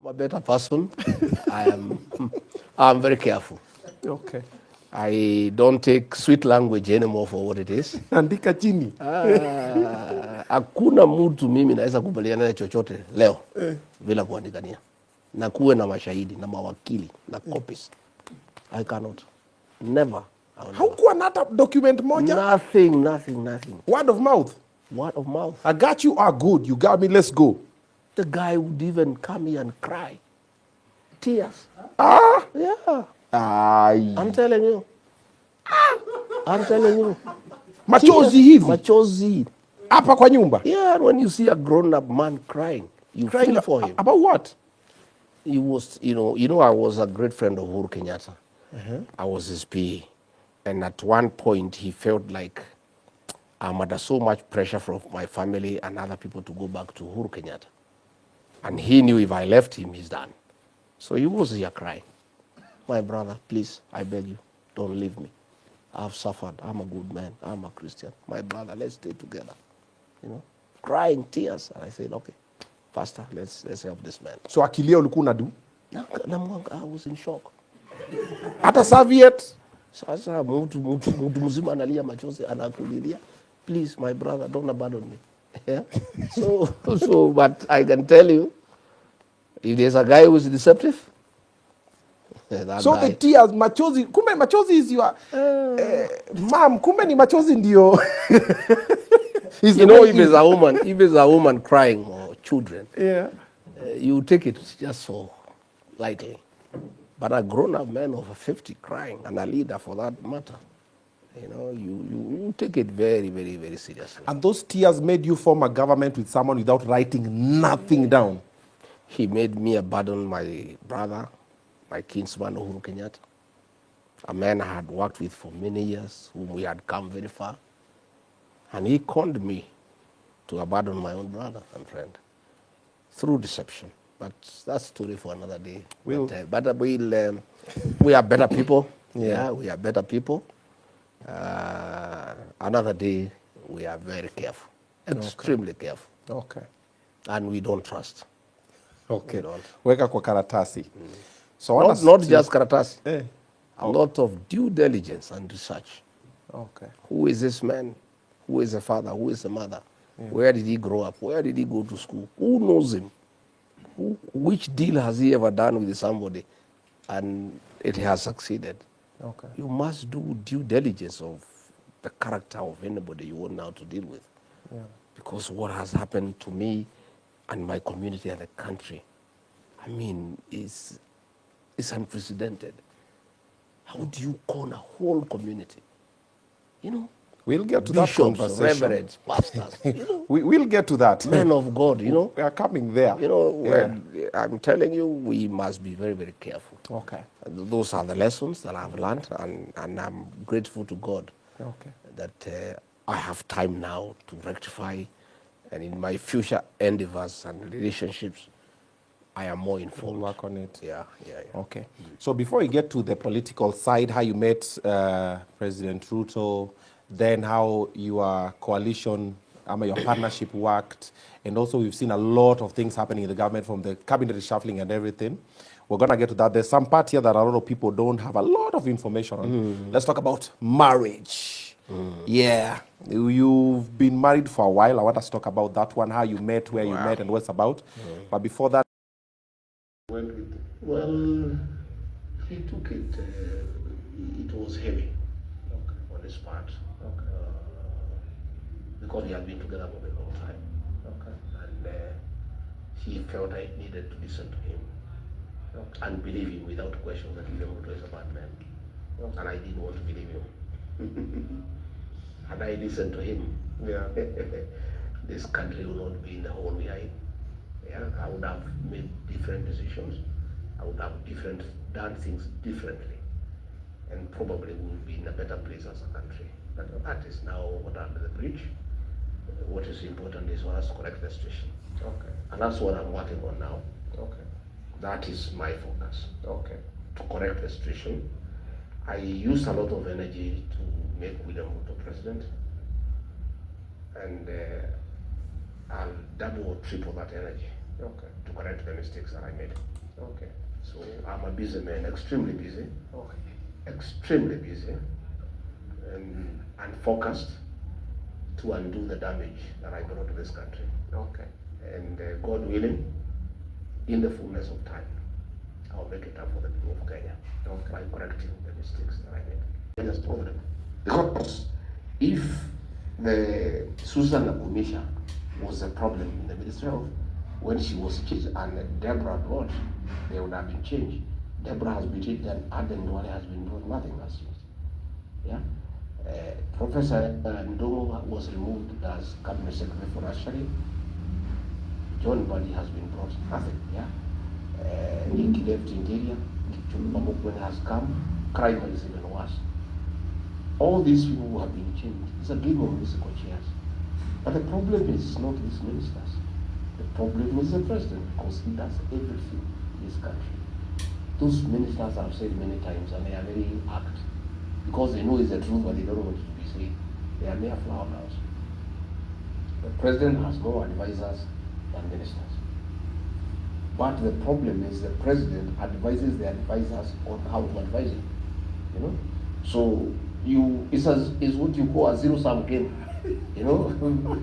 I'm a better person. I'm very careful. Okay. I don't take sweet language anymore for what it is. Andika chini. Hakuna mtu mimi naweza kubaliana na chochote leo bila kuandikania. Na kuwe na mashahidi na mawakili na copies. I cannot. Never. Haukuwa na hata document moja? Nothing. Word of mouth? Word of mouth. I got you, good. You got me, let's go. The guy would even come here and cry. Tears. Yeah. I'm telling you. Machozi hivi? Machozi. Hapa kwa nyumba? Yeah, when you see a grown-up man crying, you feel for him. About what? He was, I was a great friend of Uhuru Kenyatta. I was his PA. And at one point, he felt like I'm under so much pressure from my family and other people to go back to Uhuru Kenyatta. And he knew if I left him, he's done. So he was here crying. My brother, please, I beg you, don't leave me. I've suffered. I'm a good man. I'm a Christian. My brother, let's stay together. Crying tears. And I said, okay, Pastor, let's help this man. So akilia ulikuwa unadu? I was in shock. Hata serviette? Sasa mtu mzima analia machozi anakulilia. Please, my brother, don't abandon me. Yeah? So, but I can tell you, if there's a guy who's deceptive, so guy. The tears, machozi, kumbe machozi is your, mom, kumbe ni machozi ndio. If there's a woman crying or children, you take it just so lightly. But a grown-up man over 50 crying, and a leader for that matter, you take it very, very, very seriously. And those tears made you form a government with someone without writing nothing down? He made me abandon my brother, my kinsman, Uhuru Kenyatta, a man I had worked with for many years, whom we had come very far. And he conned me to abandon my own brother and friend through deception. But that's a story for another day. We are better people. Yeah, we are better people. Another day, we are very careful, extremely careful. Okay. And we don't trust. Okay. Weka kwa karatasi. So not just karatasi. A lot of due diligence and research. Okay. Who is this man? Who is the father? Who is the mother? Where did he grow up? Where did he go to school? Who knows him? Which deal has he ever done with somebody and it has succeeded? Okay. You must do due diligence of the character of anybody you want now to deal with. Yeah. Because what has happened to me and my community and the country, is unprecedented. How do you con a whole community? We'll get to Bishops, that conversation. Reverends, pastors. We'll get to that. Men of God, We are coming there. I'm telling you, we must be very, very careful. Okay. And those are the lessons that I've learned, and I'm grateful to God that I have time now to rectify, and in my future endeavors and relationships, I am more informed. We'll work on it. Yeah. Okay. So before we get to the political side, how you met President RUTO, then how your coalition, your partnership worked, and also we've seen a lot of things happening in the government from the cabinet reshuffling and everything. We're going to get to that. There's some part here that a lot of people don't have a lot of information on. Let's talk about marriage. Yeah. You've been married for a while. I want us to talk about that one, how you met, where you met, and what's about. But before that, well, he took it. It was heavy on his part. Because we had been together for a long time. And he felt I needed to listen to him and believe him without question that William Ruto is a bad man. And I didn't want to believe him. Had I listened to him, this country would not be in the hole we are in. I would have made different decisions. I would have done things differently. And probably we would be in a better place as a country. But that is now what under the bridge. What is important is for us to correct the situation. And that's what I'm working on now. That is my focus. To correct the situation. I used a lot of energy to make William Ruto president. And I'll double or triple that energy to correct the mistakes that I made. Okay. So I'm a busy man, extremely busy. Okay. Extremely busy and focused to undo the damage that I brought to this country. Okay. And God willing, in the fullness of time, I'll make it up for the people of Kenya by correcting the mistakes that I made. Kenya's problem. Because if the Susan Akumisha was a problem in the Ministry of when she was changed and Deborah brought, they would have been changed. Deborah has been changed and Aden Duale has been brought, nothing has changed. Yeah? Professor Ndongo was removed as Cabinet Secretary for Nursery. John Badi has been brought, nothing. Yeah? Nick left Interior, Chumba has come, crime is even worse. All these people who have been changed. It's a game of musical chairs. But the problem is not these ministers. The problem is the president, because he does everything in this country. Those ministers have said many times, and they are very apt, because they know it's the truth, but they don't want it to be said. They are mere flower girls. The president has more advisors than ministers. But the problem is the president advises the advisors on how to advise him. You know? So it's what you call a zero-sum game. You know?